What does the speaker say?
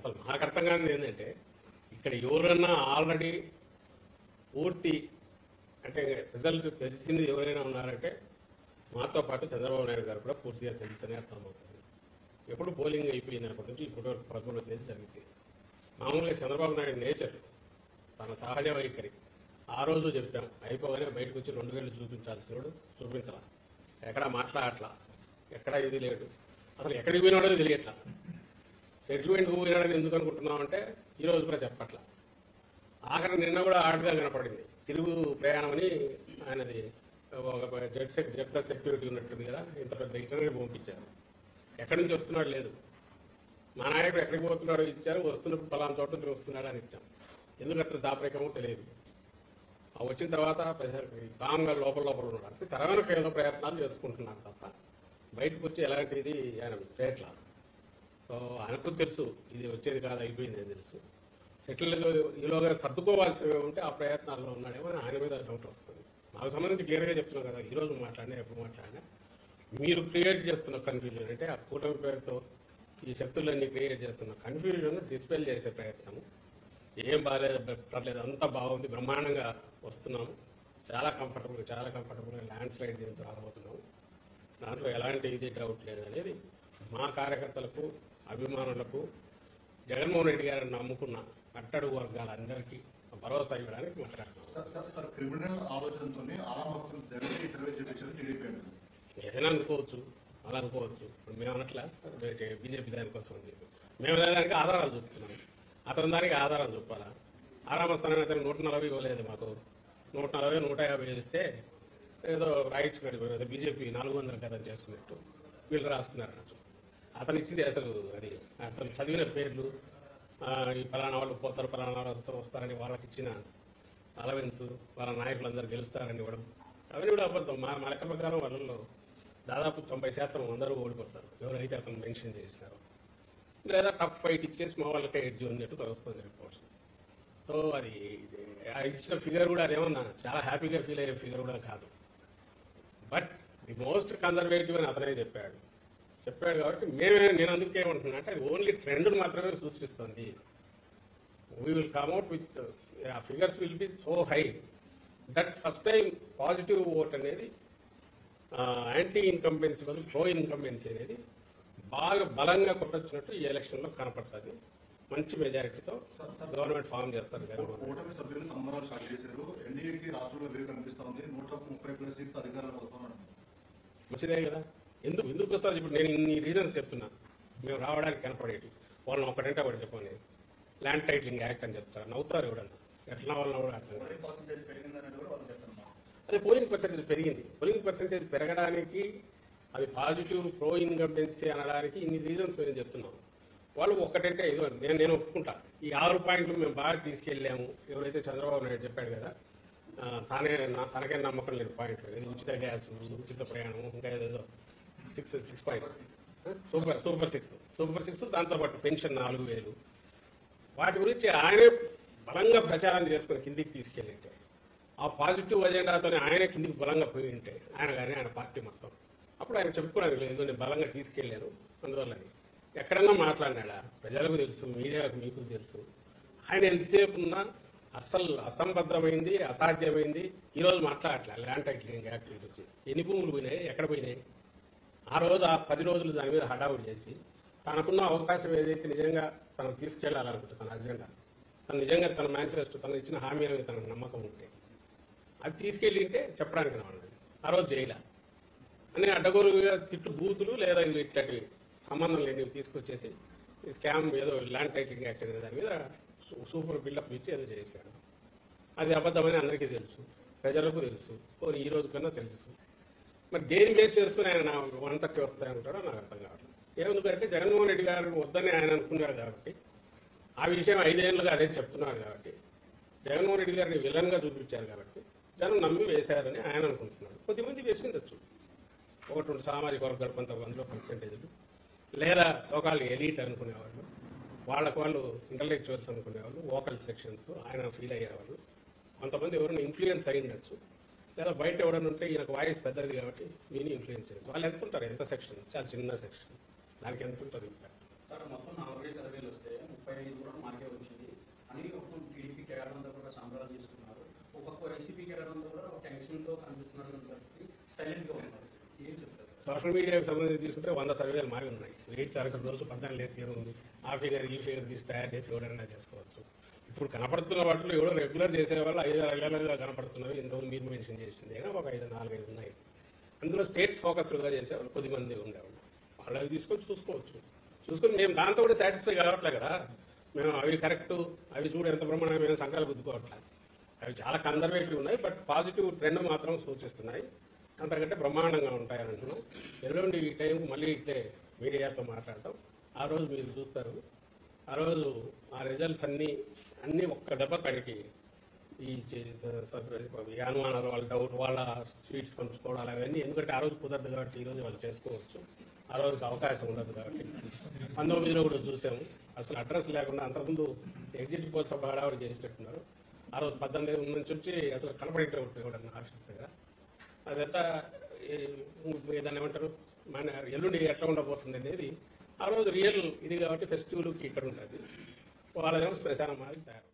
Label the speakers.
Speaker 1: అసలు నాకు అర్థం కానిది ఏంటంటే ఇక్కడ ఎవరన్నా ఆల్రెడీ పూర్తి అంటే రిజల్ట్ తెలిసింది ఎవరైనా ఉన్నారంటే మాతో పాటు చంద్రబాబు నాయుడు గారు కూడా పూర్తిగా తెలుస్తూనే అర్థమవుతుంది. ఎప్పుడు పోలింగ్ అయిపోయినప్పటి నుంచి ఇప్పటి వరకు 11వ తేదీ జరిగింది. మామూలుగా చంద్రబాబు నాయుడు నేచర్ తన సహజ వైఖరి ఆ రోజు చెప్పాం, అయిపోగానే బయటకు వచ్చి 2000 చూపించాల్సినోడు చూపించాల, ఎక్కడా మాట్లాడట్లా, ఎక్కడా ఇది లేదు, అసలు ఎక్కడికి పోయినాడో తెలియట్లా. సెటిల్మెంట్ పోయినాడని ఎందుకు అనుకుంటున్నాం అంటే ఈ రోజు కూడా చెప్పట్లా. ఆఖరి నిన్న కూడా ఆటగా కనపడింది, తిరుగు ప్రయాణం అని ఆయనది ఒక జెడ్ సెక్యూరిటీ ఉన్నట్టుంది కదా, ఇంత పెద్ద ఇటర్ని పంపించారు. ఎక్కడి నుంచి వస్తున్నాడు లేదు, మా నాయకుడు ఎక్కడికి పోతున్నాడో ఇచ్చారు, వస్తున్నప్పుడు పలానా చోట నుంచి వస్తున్నాడు అని ఇచ్చాం. ఎందుకంటే దాపరికమో తెలియదు. వచ్చిన తర్వాత కామ్గా లోపల ఉన్నాడు అంటే తెరవెనక ఏదో ప్రయత్నాలు చేసుకుంటున్నారు తప్ప బయటకు వచ్చి ఎలాంటిది ఆయన చేయట్లా. సో ఆయనకు తెలుసు ఇది వచ్చేది కాదు, అయిపోయింది అని తెలుసు. సెటిల్ ఈలోగా సర్దుకోవాల్సినవి ఉంటే ఆ ప్రయత్నాల్లో ఉన్నాడేమో అని ఆయన మీద డౌట్ వస్తుంది. నాకు సంబంధించి క్లియర్గా చెప్తున్నాం కదా, ఈరోజు మాట్లాడినా ఎప్పుడు మాట్లాడినా మీరు క్రియేట్ చేస్తున్న కన్ఫ్యూజన్ అంటే ఆ కూటమి పేరుతో ఈ శక్తులన్నీ క్రియేట్ చేస్తున్న కన్ఫ్యూజన్ డిస్పెల్ చేసే ప్రయత్నము. ఏం బాగాలేదు, పర్లేదు, అంతా బాగుంది, బ్రహ్మాండంగా వస్తున్నాము, చాలా కంఫర్టబుల్గా ల్యాండ్ స్లైడ్ దీంతో రాబోతున్నాము, దాంట్లో ఎలాంటి ఇది డౌట్ లేదు అనేది మా కార్యకర్తలకు అభిమానులకు జగన్మోహన్ రెడ్డి గారిని నమ్ముకున్న అట్టడుగు వర్గాలందరికీ భరోసా ఇవ్వడానికి మాట్లాడుతున్నాం.
Speaker 2: క్రిమినల్ ఆలోచనతో
Speaker 1: ఏదైనా అనుకోవచ్చు, అలా అనుకోవచ్చు. ఇప్పుడు మేము అన్నట్లా బీజేపీ దానికోసం అని చెప్పి మేము దానికి ఆధారాలు చూపుతున్నాం, అతని దానికి ఆధారాలు చూపాలా. ఆరామస్థానం అయితే 140 ఇవ్వలేదు మాకు, 140, 150 ఇస్తే ఏదో రాయించుకున్నాడు బీజేపీ 400 కదా చేసుకున్నట్టు వీళ్ళు రాసుకున్నారు. అతను ఇచ్చింది అసలు అది అతను చదివిన పేర్లు, ఈ ఫలానా వాళ్ళు పోతారు, ఫలానా వాళ్ళు వస్తారని వాళ్ళకి ఇచ్చిన అలవెన్స్, వాళ్ళ నాయకులందరూ గెలుస్తారని ఇవ్వడం, అవన్నీ కూడా అబద్ధం. మా లెక్క ప్రకారం వాళ్ళలో దాదాపు 90% అందరూ ఓడిపోతారు ఎవరైతే అతను మెన్షన్ చేసినారో, లేదా టఫ్ ఫైట్ ఇచ్చేసి మా వాళ్ళకే ఎడ్జ్ ఉన్నట్టు వస్తుంది రిపోర్ట్స్. సో అది ఇచ్చిన ఫిగర్ కూడా అదేమన్నా చాలా హ్యాపీగా ఫీల్ అయ్యే ఫిగర్ కూడా కాదు. బట్ ది మోస్ట్ కన్జర్వేటివ్ అని అతనే చెప్పాడు కాబట్టి నేను అందుకే ఏమంటున్నా అంటే అది ఓన్లీ ట్రెండ్ను మాత్రమే సూచిస్తుంది. We will come out with figures will be so high that first time positive vote అనేది యాంటీ ఇన్కంబెన్సీ బదులు ప్రో ఇన్కంబెన్సీ అనేది బాగా బలంగా కొట్టొచ్చినట్టు ఈ ఎలక్షన్లో కనపడుతుంది. మంచి మెజారిటీతో గవర్నమెంట్ ఫామ్ చేస్తారు.
Speaker 2: కూటమి సభ్యులు సంబరాలు స్టార్ట్ చేశారు. ఎన్డీఏకి రాష్ట్రంలో వేరు కనిపిస్తుంది, 130+ సీట్లు అధికారంలో వస్తున్నారు.
Speaker 1: మంచిదే కదా, ఎందుకు వస్తారు? ఇప్పుడు నేను ఇన్ని రీజన్స్ చెప్తున్నా మేము రావడానికి కనపడేటి. వాళ్ళని ఒకటంటే ఒకటి చెప్పండి, ల్యాండ్ టైటిలింగ్ యాక్ట్ అని చెప్తారు, నవ్వుతారు ఎవడన్నా, ఎట్లా వాళ్ళని కూడా అర్థం అదే పోలింగ్ పర్సెంటేజ్ పెరిగింది. పోలింగ్ పర్సెంటేజ్ పెరగడానికి అది పాజిటివ్ ప్రో ఇన్కంబెన్సీ అనడానికి ఇన్ని రీజన్స్ మేము చెప్తున్నాం. వాళ్ళు ఒకటంటే ఇదో నేను ఒప్పుకుంటా, ఈ 6 పాయింట్లు మేము బాగా తీసుకెళ్ళాము. ఎవరైతే చంద్రబాబు నాయుడు చెప్పాడు కదా, తనకే నమ్మకం లేదు పాయింట్లు, ఇది ఉచిత గ్యాస్, ఉచిత ప్రయాణం, ఇంకా ఏదో 6 పాయింట్ సూపర్ సిక్స్, దాంతోపాటు పెన్షన్ 4000, వాటి గురించి ఆయనే బలంగా ప్రచారం చేసుకుని కిందికి తీసుకెళ్ళింటే, ఆ పాజిటివ్ అజెండాతోనే ఆయనే కిందికి బలంగా పోయి ఉంటే ఆయన కానీ ఆయన పార్టీ మొత్తం, అప్పుడు ఆయన చెప్పుకోవడానికి లేదు నేను బలంగా తీసుకెళ్లాను అందువల్లని. ఎక్కడన్నా మాట్లాడినాడా? ప్రజలకు తెలుసు, మీడియాకు మీకు తెలుసు. ఆయన ఎంతసేపు ఉన్నా అస్సలు అసంబద్ధమైంది, అసాధ్యమైంది. ఈరోజు మాట్లాడట్లే ల్యాండ్ టైటిలింగ్ యాక్ట్ గురించి. ఎన్ని భూములు పోయినాయి, ఎక్కడ పోయినాయి? ఆ రోజు ఆ 10 రోజులు దాని మీద హడావుడి చేసి తనకున్న అవకాశం ఏదైతే నిజంగా తనకు తీసుకెళ్లాలనుకుంటే తన అజెండా, తను నిజంగా తన మేనిఫెస్టో, తను ఇచ్చిన హామీ అనేది తనకు నమ్మకం ఉంటే అది తీసుకెళ్ళింటే చెప్పడానికి రావాలి. ఆ రోజు జైలా అని అడ్డగోలుగా తిట్టు బూతులు లేదా ఇది ఇట్లాంటివి సంబంధం లేనివి తీసుకొచ్చేసి ఈ స్కామ్ ఏదో ల్యాండ్ టైటిలింగ్ యాక్ట్ అనే దాని మీద సూపర్ బిల్డప్ ఇచ్చి ఏదో చేశారు. అది అబద్ధమని అందరికీ తెలుసు, ప్రజలకు తెలుసు, ఈ రోజు కన్నా తెలుసు. మరి దేని బేస్ చేసుకుని ఆయన 130 వస్తాయంటారో నాకు అర్థం కావట్లేదు. ఎందుకంటే జగన్మోహన్ రెడ్డి గారు వద్దని ఆయన అనుకున్నాడు కాబట్టి, ఆ విషయం 5 ఏళ్ళుగా అదే చెప్తున్నారు కాబట్టి, జగన్మోహన్ రెడ్డి గారిని విలన్గా చూపించారు కాబట్టి జనం నమ్మి వేశారని ఆయన అనుకుంటున్నాడు. కొద్దిమంది వేసిండొచ్చు, 1-2 సామాజిక వర్గాలు కొంతమందిలో పర్సెంటేజ్లు, లేదా సోకాళ్ళు ఎలీట్ అనుకునేవాళ్ళు, వాళ్ళు ఇంటలెక్చువల్స్ అనుకునేవాళ్ళు, వోకల్ సెక్షన్స్ ఆయన ఫీల్ అయ్యేవాళ్ళు, కొంతమంది ఎవరైనా ఇన్ఫ్లుయెన్స్ అయ్యిండొచ్చు, లేదా బయట ఎవరైనా ఉంటే ఈయనకు వాయిస్ పెద్దది కాబట్టి వీని ఇన్ఫ్లుయెన్స్ చేయొచ్చు. వాళ్ళు ఎంత ఉంటారు? ఎంత సెక్షన్? చాలా చిన్న సెక్షన్, దానికి ఎంత ఉంటుంది ఇంపాక్ట్?
Speaker 3: మొత్తం 40 సర్వేలు వస్తే 35
Speaker 1: సోషల్ మీడియాకి సంబంధించి తీసుకుంటే 100 సర్వేలు మావి ఉన్నాయి. వెయ్యి సరుకు రోజు 14 లేసి ఉంది, ఆ ఫిగర్ ఈ ఫిగర్ తీసి తయారు చేసి ఎవరైనా చేసుకోవచ్చు. ఇప్పుడు కనపడుతున్న వాటిలో ఎవరో రెగ్యులర్ చేసేవాళ్ళు 5 కనపడుతున్నారు. ఇంతకుముందు మీరు మెన్షన్ చేసింది ఒక 4-5 ఉన్నాయి. అందులో స్టేట్ ఫోకస్డ్గా చేసేవాళ్ళు కొద్దిమంది ఉండేవాళ్ళు. వాళ్ళు అవి తీసుకొని చూసుకొని మేము దాంతో కూడా సాటిస్ఫై కావట్లే కదా. మేము అవి కరెక్ట్, అవి చూడు ఎంత ప్రమాణం, మేము సంఖ్యలు గుద్దుకోవట్లే. అవి చాలా కన్జర్వేటివ్ ఉన్నాయి, బట్ పాజిటివ్ ట్రెండ్ మాత్రం సూచిస్తున్నాయి. అంతకంటే బ్రహ్మాండంగా ఉంటాయని అంటున్నాం. ఎల్లుండి ఈ టైంకి మళ్ళీ ఇట్లే మీడియాతో మాట్లాడతాం. ఆ రోజు మీరు చూస్తారు. ఆ రోజు ఆ రిజల్ట్స్ అన్నీ ఒక్క దెబ్బ కడికి ఈ అనుమానాలు, వాళ్ళ డౌట్, వాళ్ళ స్వీట్స్ పంచుకోవడాలు అవన్నీ, ఎందుకంటే ఆ రోజు కుదరదు కాబట్టి ఈ రోజు వాళ్ళు చేసుకోవచ్చు. ఆ రోజుకి అవకాశం ఉండదు కాబట్టి 19లో కూడా చూసాము. అసలు అడ్రస్ లేకుండా అంతకుముందు ఎగ్జిట్ పోల్స్ హడావుడి చేసినట్టున్నారు. ఆ రోజు 18 నుంచి వచ్చి అసలు కనపడేటప్పుడు ఆఫీస్ దగ్గర అదంతా ఏదన్నా ఏమంటారు, మన ఎల్లుండి ఎట్లా ఉండబోతుంది అనేది ఆ రోజు రియల్ ఇది కాబట్టి ఫెస్టివల్కి ఇక్కడ ఉంటుంది. వాళ్ళేమో శ్మశానం మాది తయారు.